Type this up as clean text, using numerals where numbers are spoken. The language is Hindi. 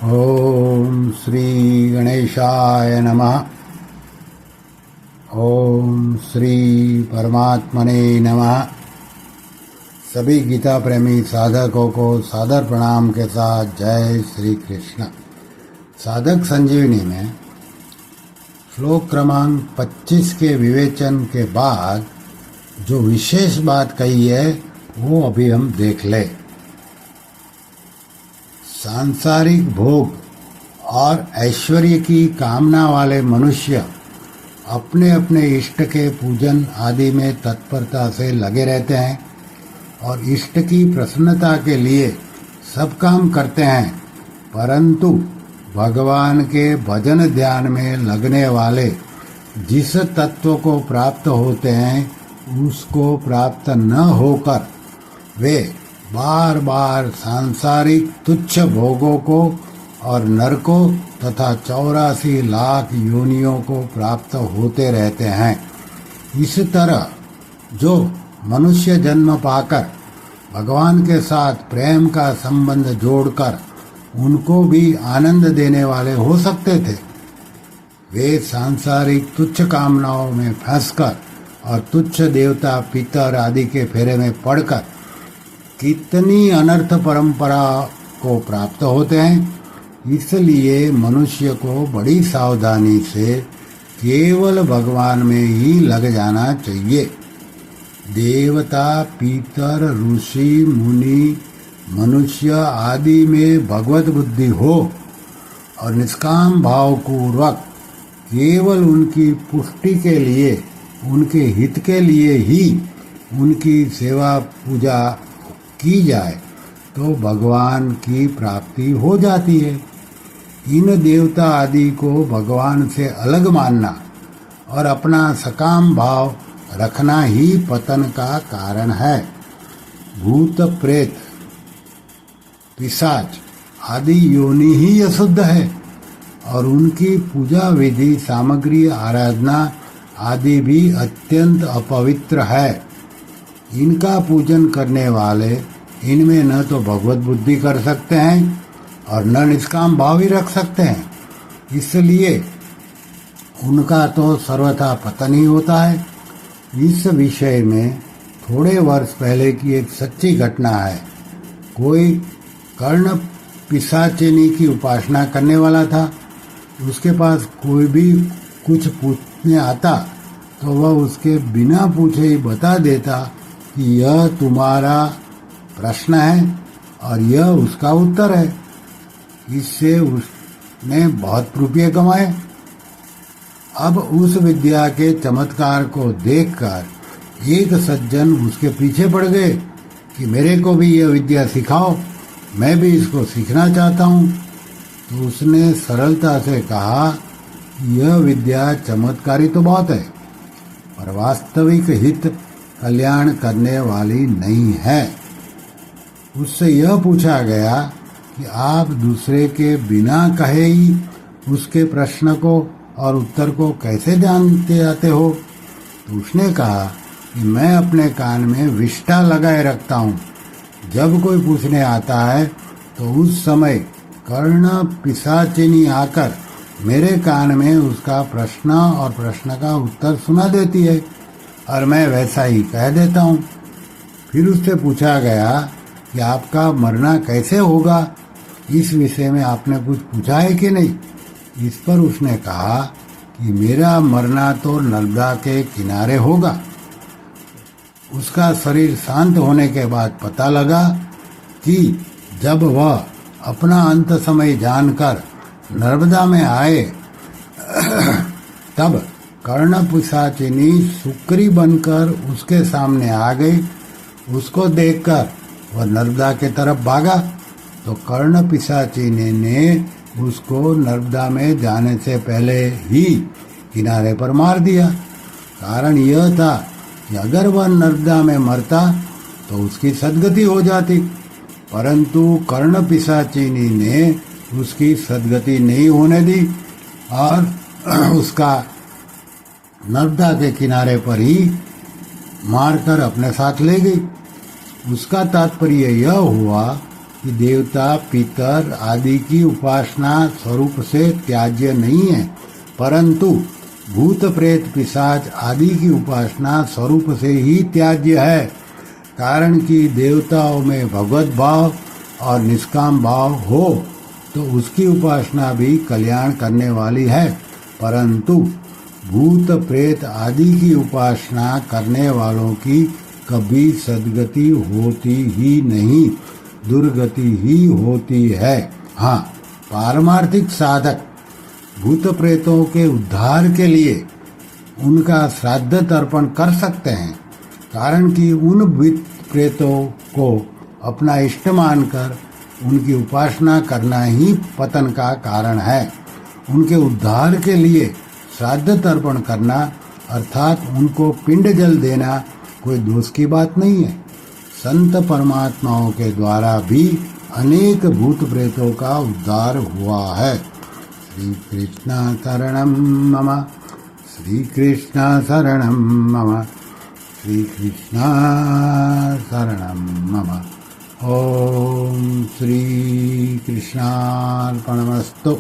ओम श्री गणेशाय नमः। ओम श्री परमात्मने नमः। सभी गीता प्रेमी साधकों को सादर प्रणाम के साथ जय श्री कृष्ण। साधक संजीवनी में श्लोक क्रमांक 25 के विवेचन के बाद जो विशेष बात कही है वो अभी हम देख ले। सांसारिक भोग और ऐश्वर्य की कामना वाले मनुष्य अपने अपने इष्ट के पूजन आदि में तत्परता से लगे रहते हैं और इष्ट की प्रसन्नता के लिए सब काम करते हैं, परंतु भगवान के भजन ध्यान में लगने वाले जिस तत्व को प्राप्त होते हैं उसको प्राप्त न होकर वे बार बार सांसारिक तुच्छ भोगों को और नरकों तथा 84 लाख योनियों को प्राप्त होते रहते हैं। इस तरह जो मनुष्य जन्म पाकर भगवान के साथ प्रेम का संबंध जोड़कर उनको भी आनंद देने वाले हो सकते थे, वे सांसारिक तुच्छ कामनाओं में फंसकर और तुच्छ देवता पितर आदि के फेरे में पड़कर कितनी अनर्थ परंपरा को प्राप्त होते हैं। इसलिए मनुष्य को बड़ी सावधानी से केवल भगवान में ही लग जाना चाहिए। देवता पितर ऋषि मुनि मनुष्य आदि में भगवत बुद्धि हो और निष्काम भाव पूर्वक केवल उनकी पुष्टि के लिए, उनके हित के लिए ही उनकी सेवा पूजा की जाए तो भगवान की प्राप्ति हो जाती है। इन देवता आदि को भगवान से अलग मानना और अपना सकाम भाव रखना ही पतन का कारण है। भूत प्रेत पिशाच आदि योनि ही अशुद्ध है और उनकी पूजा विधि सामग्री आराधना आदि भी अत्यंत अपवित्र है। इनका पूजन करने वाले इनमें न तो भगवत बुद्धि कर सकते हैं और न निष्काम भाव ही रख सकते हैं, इसलिए उनका तो सर्वथा पतन ही होता है। इस विषय में थोड़े वर्ष पहले की एक सच्ची घटना है। कोई कर्ण पिशाचिनी की उपासना करने वाला था। उसके पास कोई भी कुछ पूछने आता तो वह उसके बिना पूछे ही बता देता कि यह तुम्हारा प्रश्न है और यह उसका उत्तर है। इससे उसने बहुत रुपये कमाए। अब उस विद्या के चमत्कार को देखकर एक सज्जन उसके पीछे पड़ गए कि मेरे को भी यह विद्या सिखाओ, मैं भी इसको सीखना चाहता हूँ। तो उसने सरलता से कहा, यह विद्या चमत्कारी तो बहुत है पर वास्तविक हित कल्याण करने वाली नहीं है। उससे यह पूछा गया कि आप दूसरे के बिना कहे ही उसके प्रश्न को और उत्तर को कैसे जानते आते हो? तो उसने कहा कि मैं अपने कान में विष्ठा लगाए रखता हूँ। जब कोई पूछने आता है तो उस समय कर्ण पिशाचिनी आकर मेरे कान में उसका प्रश्न और प्रश्न का उत्तर सुना देती है और मैं वैसा ही कह देता हूँ। फिर उससे पूछा गया कि आपका मरना कैसे होगा, इस विषय में आपने कुछ पूछा है कि नहीं? इस पर उसने कहा कि मेरा मरना तो नर्मदा के किनारे होगा। उसका शरीर शांत होने के बाद पता लगा कि जब वह अपना अंत समय जानकर नर्मदा में आए तब कर्ण पिशाचिनी सुक्री बनकर उसके सामने आ गई। उसको देखकर वह नर्मदा के तरफ भागा तो कर्ण पिशाचिनी ने उसको नर्मदा में जाने से पहले ही किनारे पर मार दिया। कारण यह था कि अगर वह नर्मदा में मरता तो उसकी सदगति हो जाती, परंतु कर्ण पिशाचिनी ने उसकी सदगति नहीं होने दी और उसका नर्मदा के किनारे पर ही मारकर अपने साथ ले गई। उसका तात्पर्य यह हुआ कि देवता पितर आदि की उपासना स्वरूप से त्याज्य नहीं है, परंतु भूत प्रेत पिशाच आदि की उपासना स्वरूप से ही त्याज्य है। कारण कि देवताओं में भगवत भाव और निष्काम भाव हो तो उसकी उपासना भी कल्याण करने वाली है, परंतु भूत प्रेत आदि की उपासना करने वालों की कभी सद्गति होती ही नहीं, दुर्गति ही होती है। हाँ, पारमार्थिक साधक भूत प्रेतों के उद्धार के लिए उनका श्राद्ध तर्पण कर सकते हैं, कारण कि उन भूत प्रेतों को अपना इष्ट मानकर उनकी उपासना करना ही पतन का कारण है। उनके उद्धार के लिए श्राद्ध तर्पण करना अर्थात उनको पिंड जल देना कोई दोष की बात नहीं है। संत परमात्माओं के द्वारा भी अनेक भूत प्रेतों का उद्धार हुआ है। श्री कृष्ण शरणं मम, श्री कृष्ण शरणं मम, श्री कृष्ण शरणं मम। ओम श्री कृष्णार्पणमस्तु।